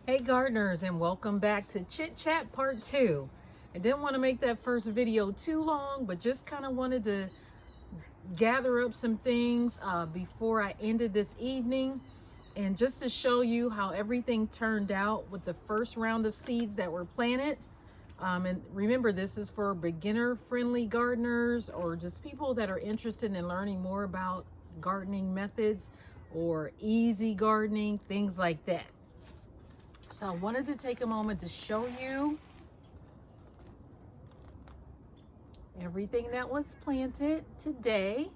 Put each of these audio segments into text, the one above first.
Hey gardeners, and welcome back to Chit Chat Part 2. I didn't want to make that first video too long, but just kind of wanted to gather up some things before I ended this evening, and just to show you how everything turned out with the first round of seeds that were planted. And remember, this is for beginner friendly gardeners or just people that are interested in learning more about gardening methods or easy gardening, things like that. So I wanted to take a moment to show you everything that was planted today.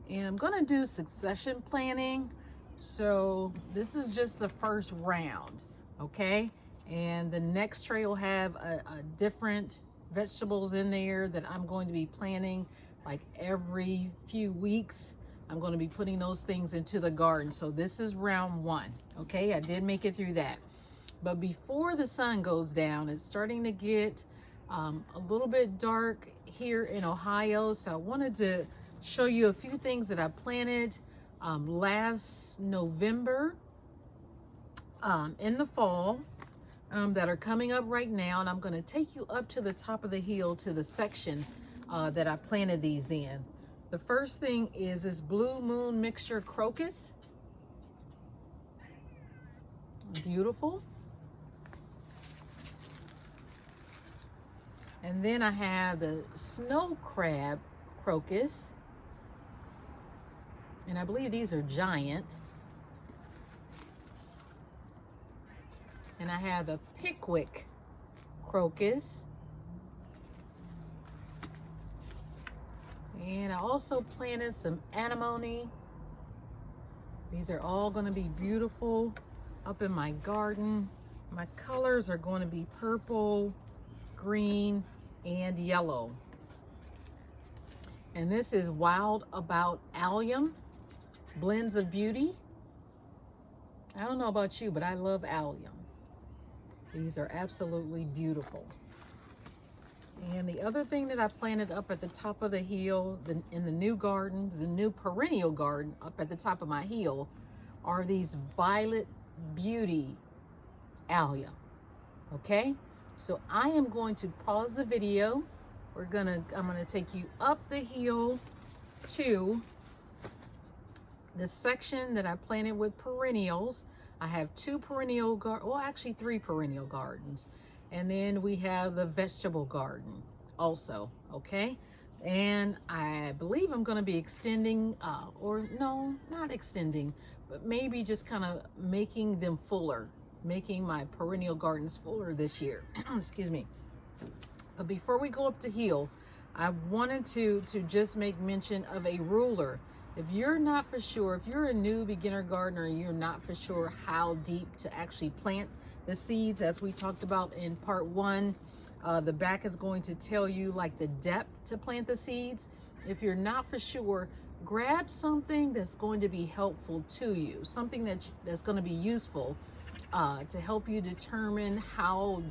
And I'm going to do succession planting. So this is just the first round, okay? And the next tray will have a different vegetables in there that I'm going to be planting like every few weeks. I'm going to be putting those things into the garden. So this is round one, okay? I did make it through that. But before the sun goes down, it's starting to get a little bit dark here in Ohio. So I wanted to show you a few things that I planted last November in the fall that are coming up right now. And I'm going to take you up to the top of the hill to the section that I planted these in. The first thing is this Blue Moon Mixture Crocus. Beautiful. And then I have the Snow Crab Crocus. And I believe these are giant. And I have the Pickwick Crocus. And I also planted some anemone. These are all going to be beautiful up in my garden. My colors are going to be purple, green, and yellow. And this is Wild About Allium, Blends of Beauty. I don't know about you, but I love allium. These are absolutely beautiful. And the other thing that I planted up at the top of the hill, in the new garden, the new perennial garden up at the top of my hill, are these Violet Beauty allium. Okay? So I am going to pause the video. I'm gonna take you up the hill to the section that I planted with perennials. I have two perennial actually three perennial gardens. And then we have the vegetable garden also, okay? And I believe I'm gonna be extending, or no, not extending, but maybe just kind of making them fuller, making my perennial gardens fuller this year. Excuse me. But before we go up the hill, I wanted to just make mention of a ruler. If you're not for sure, if you're a new beginner gardener and you're not for sure how deep to actually plant the seeds, as we talked about in part one, the back is going to tell you like the depth to plant the seeds. If you're not for sure, grab something that's going to be helpful to you, something that's going to be useful to help you determine how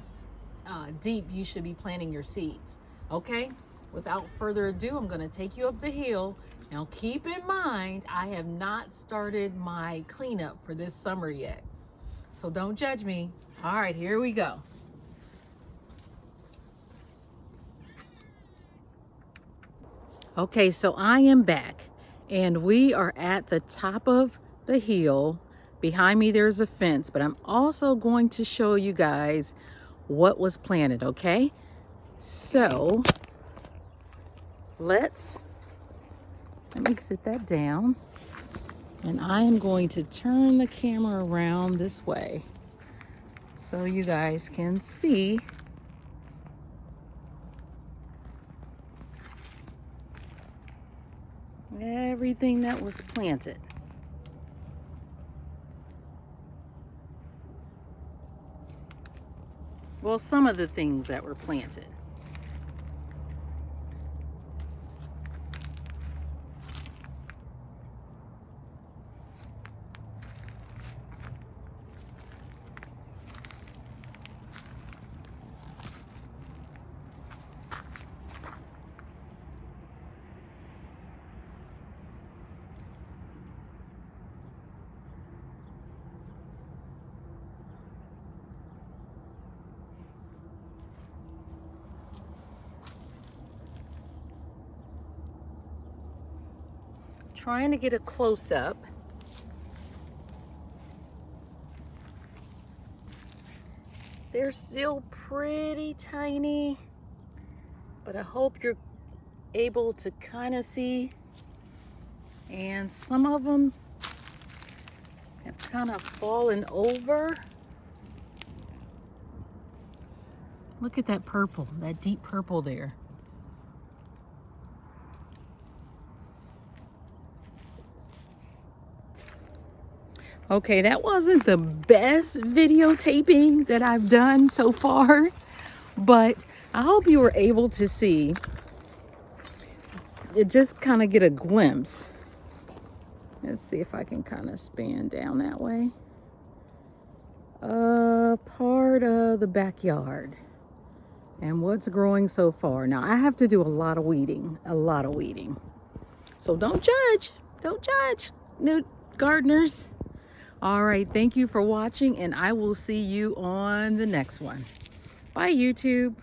deep you should be planting your seeds. Okay, without further ado, I'm going to take you up the hill. Now keep in mind, I have not started my cleanup for this summer yet, so don't judge me. All right, here we go. Okay, so I am back and we are at the top of the hill. Behind me there's a fence, but I'm also going to show you guys what was planted, okay? So let me sit that down, and I am going to turn the camera around this way so you guys can see everything that was planted. Well, some of the things that were planted. trying to get a close-up. They're still pretty tiny, but I hope you're able to kind of see. And some of them have kind of fallen over. Look at that purple, that deep purple there. Okay, that wasn't the best videotaping that I've done so far, but I hope you were able to see, just kind of get a glimpse. Let's see if I can kind of span down that way. Part of the backyard and what's growing so far. Now I have to do a lot of weeding. So don't judge, new gardeners. All right, thank you for watching, and I will see you on the next one. Bye, YouTube.